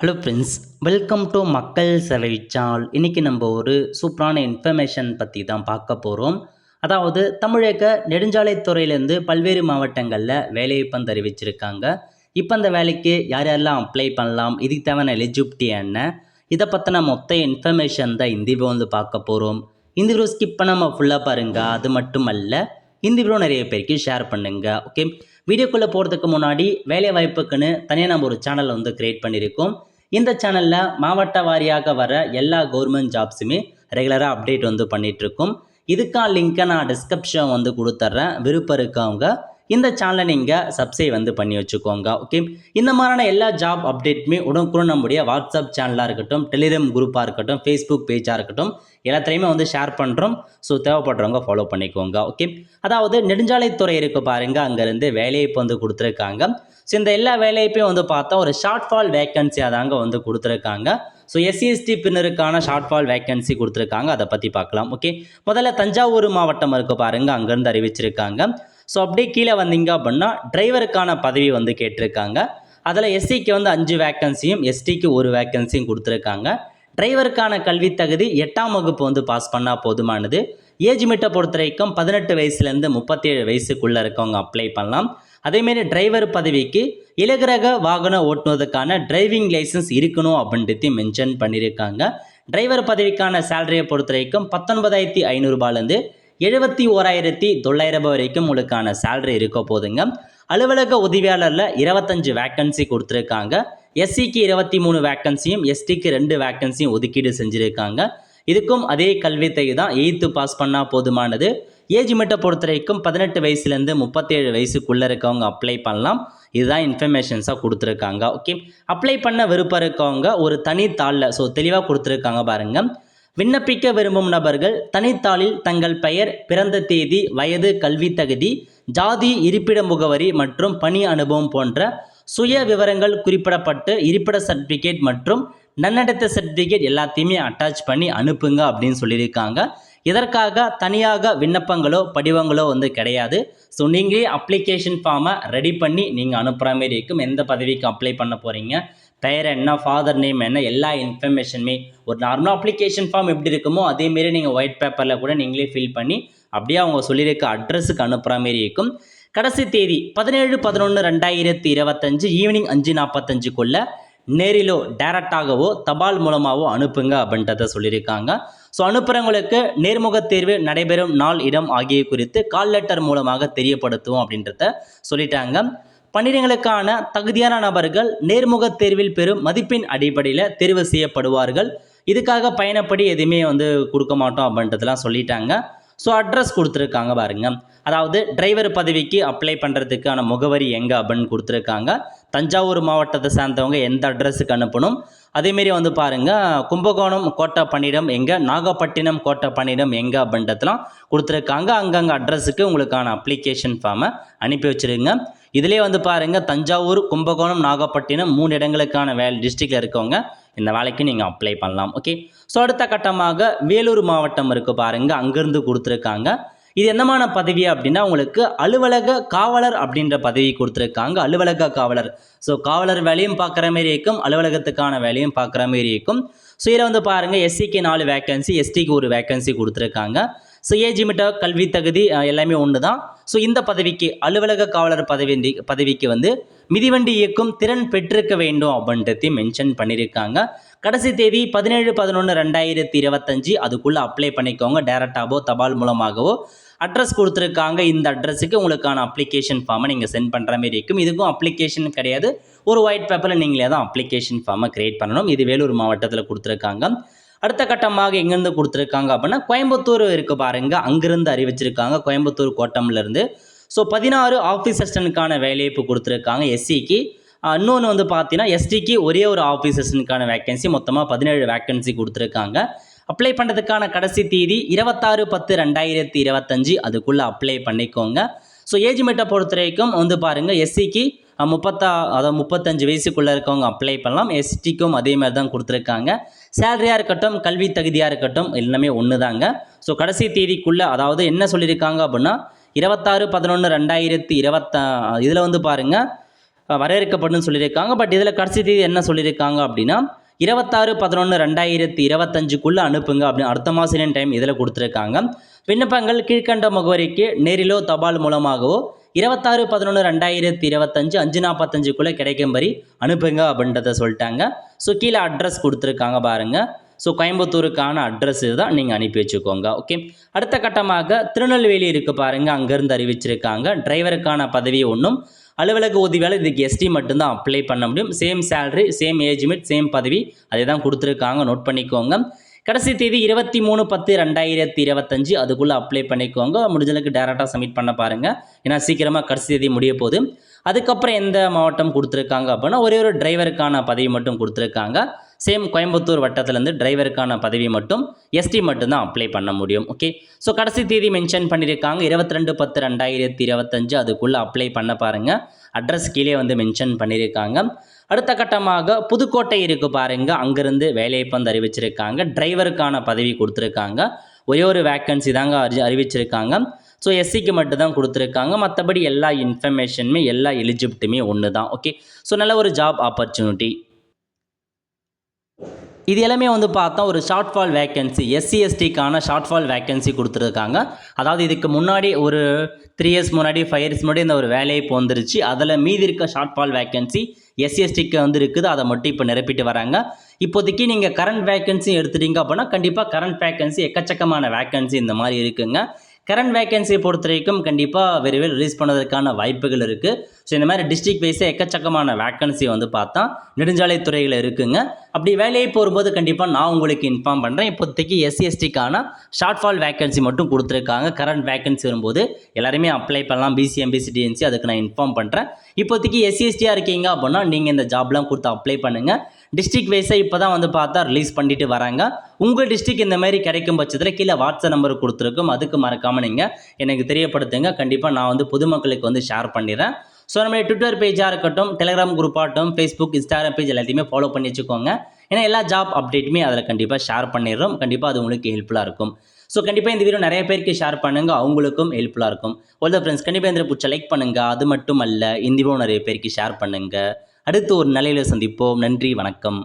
Hello friends, welcome to மக்கள் சேவை channel. இன்றைக்கி நம்ம ஒரு சூப்பரான இன்ஃபர்மேஷன் பற்றி தான் பார்க்க போகிறோம். அதாவது தமிழக நெடுஞ்சாலைத்துறையிலேருந்து பல்வேறு மாவட்டங்களில் வேலைவாய்ப்பு அறிவிச்சிருக்காங்க. இப்போ அந்த வேலைக்கு யார் யாரெல்லாம் அப்ளை பண்ணலாம், இதுக்கு தேவையான எலிஜிபிலிட்டி என்ன, இதை பற்றின மொத்த இன்ஃபர்மேஷன் தான் இந்த வீடியோ பார்க்க போகிறோம். இந்த வீடியோ ஸ்கிப் பண்ணாமல் ஃபுல்லாக பாருங்கள். அது மட்டும் அல்ல, இந்த வீடியோ நிறைய பேருக்கு ஷேர் பண்ணுங்கள். ஓகே, வீடியோக்குள்ளே போகிறதுக்கு முன்னாடி வேலை வாய்ப்புக்குன்னு தனியாக நம்ம ஒரு சேனல் க்ரியேட் பண்ணியிருக்கோம். இந்த சேனலில் மாவட்ட வாரியாக வர எல்லா கவர்மெண்ட் ஜாப்ஸுமே ரெகுலராக அப்டேட் பண்ணிகிட்ருக்கோம். இதுக்கான லிங்க்கை நான் டிஸ்கிரிப்ஷன் கொடுத்துட்றேன். விருப்பம் இருக்கவங்க இந்த சேனலை நீங்கள் சப்ஸ்கிரைப் பண்ணி வச்சுக்கோங்க. ஓகே, இந்த மாதிரியான எல்லா ஜாப் அப்டேட்டுமே உடனுக்குடன் நம்முடைய வாட்ஸ்அப் சேனலாக இருக்கட்டும், டெலிகிராம் குரூப்பாக இருக்கட்டும், ஃபேஸ்புக் பேஜாக இருக்கட்டும், எல்லாத்துலேயுமே ஷேர் பண்ணுறோம். ஸோ தேவைப்படுறவங்க ஃபாலோ பண்ணிக்கோங்க. ஓகே, அதாவது நெடுஞ்சாலைத்துறை இருக்குது பாருங்கள், அங்கேருந்து வேலைவாய்ப்பு கொடுத்துருக்காங்க. ஸோ இந்த எல்லா வேலைவாய்ப்பையும் பார்த்தா ஒரு ஷார்ட் ஃபால் வேக்கன்சியாக தாங்க கொடுத்துருக்காங்க. ஸோ எஸ்சிஎஸ்டி பின்னருக்கான ஷார்ட் ஃபால் வேக்கன்சி கொடுத்துருக்காங்க. அதை பற்றி பார்க்கலாம். ஓகே, முதல்ல தஞ்சாவூர் மாவட்டம் இருக்குது பாருங்கள், அங்கேருந்து அறிவிச்சிருக்காங்க. ஸோ அப்படியே கீழே வந்தீங்க அப்படின்னா டிரைவருக்கான பதவி கேட்டிருக்காங்க. அதில் எஸ்சிக்கு 5 வேக்கன்சியும் எஸ்டிக்கு 1 வேக்கன்சியும் கொடுத்துருக்காங்க. டிரைவருக்கான கல்வி தகுதி 8ஆம் வகுப்பு பாஸ் பண்ணால் போதுமானது. ஏஜ் லிமிட்டை பொறுத்த வரைக்கும் 18 வயசுலேருந்து 37 வயசுக்குள்ளே இருக்கவங்க அப்ளை பண்ணலாம். அதேமாரி டிரைவர் பதவிக்கு இலகுரக வாகன ஓட்டுவதற்கான டிரைவிங் லைசன்ஸ் இருக்கணும் அப்படின்றது மென்ஷன் பண்ணியிருக்காங்க. டிரைவர் பதவிக்கான சேலரியை பொறுத்த வரைக்கும் 19,500 ரூபாயிலேருந்து 71,900 வரைக்கும் உங்களுக்கான சேலரி இருக்க போதுங்க. அலுவலக உதவியாளரில் 25 வேக்கன்சி கொடுத்துருக்காங்க. எஸ்சிக்கு 23 வேக்கன்சியும் எஸ்டிக்கு 2 வேக்கன்சியும் ஒதுக்கீடு செஞ்சுருக்காங்க. இதுக்கும் அதே கல்வி தகுதி தான், 8th பாஸ் பண்ணால் போதுமானது. ஏஜ் லிமிட்டை பொறுத்த வரைக்கும் 18 வயசுலேருந்து 37 வயசுக்குள்ளே இருக்கவங்க அப்ளை பண்ணலாம். இதுதான் இன்ஃபர்மேஷன்ஸாக கொடுத்துருக்காங்க. ஓகே, அப்ளை பண்ண விருப்பம் இருக்கவங்க ஒரு தனித்தாளில் தெளிவாக கொடுத்துருக்காங்க பாருங்கள். விண்ணப்பிக்க விரும்பும் நபர்கள் தனித்தாளில் தங்கள் பெயர், பிறந்த தேதி, வயது, கல்வி தகுதி, ஜாதி, இருப்பிட முகவரி மற்றும் பணி அனுபவம் போன்ற சுய விவரங்கள் குறிப்பிடப்பட்டு இருப்பிட சர்டிஃபிகேட் மற்றும் நன்னடத்தை சர்டிஃபிகேட் எல்லாத்தையுமே அட்டாச் பண்ணி அனுப்புங்க அப்படின்னு சொல்லியிருக்காங்க. இதற்காக தனியாக விண்ணப்பங்களோ படிவங்களோ கிடையாது. ஸோ நீங்களே அப்ளிகேஷன் ஃபார்மை ரெடி பண்ணி நீங்கள் அனுப்புகிற மாரி இருக்கும். எந்த பதவிக்கு அப்ளை பண்ண போகிறீங்க, பெயர் என்ன, ஃபாதர் நேம் என்ன, எல்லா இன்ஃபர்மேஷனுமே ஒரு நார்மல் அப்ளிகேஷன் ஃபார்ம் எப்படி இருக்குமோ அதேமாரி நீங்கள் ஒயிட் பேப்பரில் கூட நீங்களே ஃபில் பண்ணி அப்படியே அவங்க சொல்லியிருக்க அட்ரஸுக்கு அனுப்புகிற மாரி இருக்கும். கடைசி தேதி 17/11/2025 ஈவினிங் 5:45க்குள்ளே நேரிலோ டைரக்டாகவோ தபால் மூலமாகவோ அனுப்புங்க அப்படின்றத சொல்லியிருக்காங்க. ஸோ அனுப்புகிறவங்களுக்கு நேர்முக தேர்வு நடைபெறும் நாள், இடம் ஆகிய குறித்து கால் லெட்டர் மூலமாக தெரியப்படுத்துவோம் அப்படின்றத சொல்லிட்டாங்க. பணியிடங்களுக்கான தகுதியான நபர்கள் நேர்முக தேர்வில் பெறும் மதிப்பெண் அடிப்படையில் தேர்வு செய்யப்படுவார்கள். இதுக்காக பயணப்படி எதுவுமே கொடுக்க மாட்டோம் அப்படின்றதெல்லாம் சொல்லிட்டாங்க. ஸோ அட்ரஸ் கொடுத்துருக்காங்க பாருங்க. அதாவது டிரைவர் பதவிக்கு அப்ளை பண்ணுறதுக்கான முகவரி எங்கே அப்படின்னு கொடுத்துருக்காங்க. தஞ்சாவூர் மாவட்டத்தை சேர்ந்தவங்க எந்த அட்ரஸுக்கு அனுப்பணும், அதேமாரி பாருங்கள் கும்பகோணம் கோட்டை பணியிடம் எங்கே, நாகப்பட்டினம் கோட்டை பணியிடம் எங்கே அப்படின்றதுலாம் கொடுத்துருக்காங்க. அங்கங்கே அட்ரஸுக்கு உங்களுக்கான அப்ளிகேஷன் ஃபார்மை அனுப்பி வச்சுருங்க. இதிலே பாருங்கள் தஞ்சாவூர், கும்பகோணம், நாகப்பட்டினம் 3 இடங்களுக்கான டிஸ்ட்ரிக்டில் இருக்கவங்க இந்த வேலைக்கு நீங்கள் அப்ளை பண்ணலாம். ஓகே, ஸோ அடுத்த கட்டமாக வேலூர் மாவட்டம் இருக்குது பாருங்கள், அங்கேருந்து கொடுத்துருக்காங்க. இது என்னமான பதவி அப்படின்னா உங்களுக்கு அலுவலக காவலர் அப்படின்ற பதவி கொடுத்துருக்காங்க. அலுவலக காவலர், ஸோ காவலர் வேலையும் பார்க்குற மாரி இருக்கும், அலுவலகத்துக்கான வேலையும் பார்க்குற மாரி இருக்கும். ஸோ இதில் பாருங்கள் எஸ்சிக்கு 4 வேக்கன்சி, எஸ்டிக்கு 1 வேக்கன்சி கொடுத்துருக்காங்க. ஸோ ஏஜ் லிமிட், கல்வி தகுதி எல்லாமே ஒன்று தான். ஸோ இந்த பதவிக்கு அலுவலக காவலர் பதவிக்கு மிதிவண்டி இயக்கும் திறன் பெற்றிருக்க வேண்டும் அப்படின்றதையும் மென்ஷன் பண்ணியிருக்காங்க. கடைசி தேதி 17/11/2025. அதுக்குள்ளே அப்ளை பண்ணிக்கோங்க. டைரக்டாகவோ தபால் மூலமாகவோ அட்ரஸ் கொடுத்துருக்காங்க. இந்த அட்ரஸுக்கு உங்களுக்கான அப்ளிகேஷன் ஃபார்மை நீங்கள் சென்ட் பண்ணுற மாரி இருக்கும். இதுக்கும் அப்ளிகேஷன் கிடையாது, ஒரு ஒயிட் பேப்பரில் நீங்களே தான் அப்ளிகேஷன் ஃபார்மை க்ரியேட் பண்ணணும். இது வேலூர் மாவட்டத்தில் கொடுத்துருக்காங்க. அடுத்த கட்டமாக எங்கேருந்து கொடுத்துருக்காங்க அப்படின்னா கோயம்புத்தூர் இருக்குது பாருங்கள், அங்கேருந்து அறிவிச்சிருக்காங்க. கோயம்புத்தூர் கோட்டம்லேருந்து. ஸோ 16 ஆஃபீஸ் அசிஸ்டன்ட்கான வேலைவாய்ப்பு கொடுத்துருக்காங்க எஸ்சிக்கு. இன்னொன்று பார்த்தீங்கன்னா எஸ்டிக்கு ஒரே ஒரு ஆஃபீஸ் அசிஸ்டன்ட்கான வேக்கன்சி, மொத்தமாக 17 வேக்கன்சி கொடுத்துருக்காங்க. அப்ளை பண்ணுறதுக்கான கடைசி தேதி 26/10/2025. அதுக்குள்ளே அப்ளை பண்ணிக்கோங்க. ஸோ ஏஜ் லிமிட்டை பொறுத்த வரைக்கும் பாருங்கள் எஸ்சிக்கு 35 வயசுக்குள்ளே இருக்கவங்க அப்ளை பண்ணலாம். எஸ்டிக்கும் அதே மாதிரி தான் கொடுத்துருக்காங்க. சேலரியாக இருக்கட்டும், கல்வி தகுதியாக இருக்கட்டும், எல்லாமே ஒன்று தாங்க. ஸோ கடைசி தேதிக்குள்ளே, அதாவது என்ன சொல்லியிருக்காங்க அப்படின்னா 26/11/2020 இதில் பாருங்கள் வரவேற்கப்படும் சொல்லியிருக்காங்க. பட் இதில் கடைசி தேதி என்ன சொல்லியிருக்காங்க அப்படின்னா 26/11/2025 அனுப்புங்க அப்படின்னு அடுத்த மாதம் டைம் இதில் கொடுத்துருக்காங்க. விண்ணப்பங்கள் கீழ்கண்ட முகவரிக்கு நேரிலோ தபால் மூலமாகவோ 26/11/2025 5:45 கிடைக்கும்படி அனுப்புங்க அப்படின்றத சொல்லிட்டாங்க. ஸோ கீழே அட்ரஸ் கொடுத்துருக்காங்க பாருங்கள். ஸோ கோயம்புத்தூருக்கான அட்ரஸ் தான் நீங்கள் அனுப்பி வச்சுக்கோங்க. ஓகே, அடுத்த கட்டமாக திருநெல்வேலி இருக்குது பாருங்கள், அங்கேருந்து அறிவிச்சிருக்காங்க. டிரைவருக்கான பதவி ஒன்றும் அலுவலக உதவியாளர் இதுக்கு எஸ்டி மட்டும்தான் அப்ளை பண்ண முடியும். Same salary, same age limit, same பதவி அதை தான் கொடுத்துருக்காங்க. நோட் பண்ணிக்கோங்க. கடைசி தேதி 23/10/2025 அதுக்குள்ளே அப்ளை பண்ணிக்கோங்க. முடிஞ்சளவுக்கு டேரெக்டாக சப்மிட் பண்ண பாருங்கள், ஏன்னா சீக்கிரமாக கடைசி தேதி முடிய போகுது. அதுக்கப்புறம் எந்த மாவட்டம் கொடுத்துருக்காங்க அப்படின்னா ஒரே ஒரு டிரைவருக்கான பதவி மட்டும் கொடுத்துருக்காங்க. சேம் கோயம்புத்தூர் வட்டத்திலேருந்து டிரைவருக்கான பதவி மட்டும் எஸ்டி மட்டும்தான் அப்ளை பண்ண முடியும். ஓகே, ஸோ கடைசி தேதி மென்ஷன் பண்ணியிருக்காங்க 22/10/2025 அதுக்குள்ளே அப்ளை பண்ண பாருங்கள். அட்ரஸ் கீழே வந்து மென்ஷன் பண்ணியிருக்காங்க. அடுத்த கட்டமாக புதுக்கோட்டை இருக்குது பாருங்கள், அங்கேருந்து வேலைவாய்ப்பு அறிவிச்சிருக்காங்க. டிரைவருக்கான பதவி கொடுத்துருக்காங்க. ஒரே ஒரு வேக்கன்சி தாங்க அறிவிச்சிருக்காங்க. ஸோ எஸ்சிக்கு மட்டும் தான் கொடுத்துருக்காங்க. மற்றபடி எல்லா இன்ஃபர்மேஷனுமே எல்லா எலிஜிபிலிட்டியுமே ஒன்று தான். ஓகே, ஸோ நல்ல ஒரு ஜாப் ஆப்பர்ச்சுனிட்டி. இது எல்லாமே வந்து பார்த்தா ஒரு ஷார்ட் ஃபால் வேக்கன்சி, எஸ்சி எஸ்டிக்கான ஷார்ட் ஃபால் வேக்கன்சி கொடுத்துருக்காங்க. அதாவது இதுக்கு முன்னாடி ஒரு 3 இயர்ஸ் முன்னாடி 5 இயர்ஸ் முன்னாடி இந்த ஒரு வேலையை வந்துருச்சு. அதில் மீதி இருக்க ஷார்ட் ஃபால் வேக்கன்சி எஸ்சி எஸ்டிக்கு வந்து இருக்குது. அதை மட்டும் இப்போ நிரப்பிட்டு வராங்க. இப்போதைக்கு நீங்கள் கரண்ட் வேக்கன்சி எடுத்துட்டீங்க அப்படின்னா கண்டிப்பாக கரண்ட் வேக்கன்சி எக்கச்சக்கமான வேக்கன்சி இந்த மாதிரி இருக்குங்க. கரண்ட் வேக்கன்சியை பொறுத்த வரைக்கும் கண்டிப்பாக விரைவில் ரிலீஸ் பண்ணுவதற்கான வாய்ப்புகள் இருக்குது. ஸோ இந்த மாதிரி டிஸ்ட்ரிக்ட் வைஸாக எக்கச்சக்கமான வேக்கன்சி வந்து பார்த்தா நெடுஞ்சாலைத்துறையில் இருக்குங்க. அப்படி வேலையை போகும்போது கண்டிப்பாக நான் உங்களுக்கு இன்ஃபார்ம் பண்ணுறேன். இப்போதைக்கு எஸ்சி எஸ்டிக்கான ஷார்ட் ஃபால் வேக்கன்சி மட்டும் கொடுத்துருக்காங்க. கரண்ட் வேக்கன்சி வரும்போது எல்லாருமே அப்ளை பண்ணலாம். பிசி எம்பிசி டிஎன்சி அதுக்கு நான் இன்ஃபார்ம் பண்ணுறேன். இப்போதைக்கு எஸ்சி எஸ்டியாக இருக்கீங்க அப்படின்னா நீங்கள் இந்த ஜாப்லாம் கொடுத்து அப்ளை பண்ணுங்கள். டிஸ்ட்ரிக்ட் வைஸாக இப்போ தான் வந்து பார்த்தா ரிலீஸ் பண்ணிட்டு வராங்க. உங்கள் டிஸ்ட்ரிக்ட் இந்த மாதிரி கிடைக்கும் பட்சத்தில் கீழே வாட்ஸ்அப் நம்பர் கொடுத்துருக்கும், அதுக்கு மறக்காமல் நீங்கள் எனக்கு தெரியப்படுத்துங்க. கண்டிப்பாக நான் வந்து பொதுமக்களுக்கு வந்து ஷேர் பண்ணிடுறேன். ஸோ நம்ம ட்விட்டர் பேஜாக இருக்கட்டும், டெலிகிராம் குரூப் ஆகட்டும், ஃபேஸ்புக், இன்ஸ்டாகிராம் பேஜ் எல்லாத்தையுமே ஃபாலோ பண்ணி வச்சுக்கோங்க. ஏன்னா எல்லா ஜாப் அப்டேட்டுமே அதில் கண்டிப்பாக ஷேர் பண்ணிடுறோம். கண்டிப்பாக அது உங்களுக்கு ஹெல்ப்ஃபுல்லாக இருக்கும். ஸோ கண்டிப்பாக இந்த வீடியோ நிறைய பேருக்கு ஷேர் பண்ணுங்கள், அவங்களுக்கும் ஹெல்ப்ஃபுல்லாக இருக்கும். ஆல் ஃப்ரெண்ட்ஸ், கண்டிப்பாக இந்த பிடிச்ச லைக் பண்ணுங்கள். அது மட்டும் அல்ல, இந்த வீடியோ நிறைய பேருக்கு ஷேர் பண்ணுங்கள். அடுத்து ஒரு நிலையில் சந்திப்போம். நன்றி, வணக்கம்.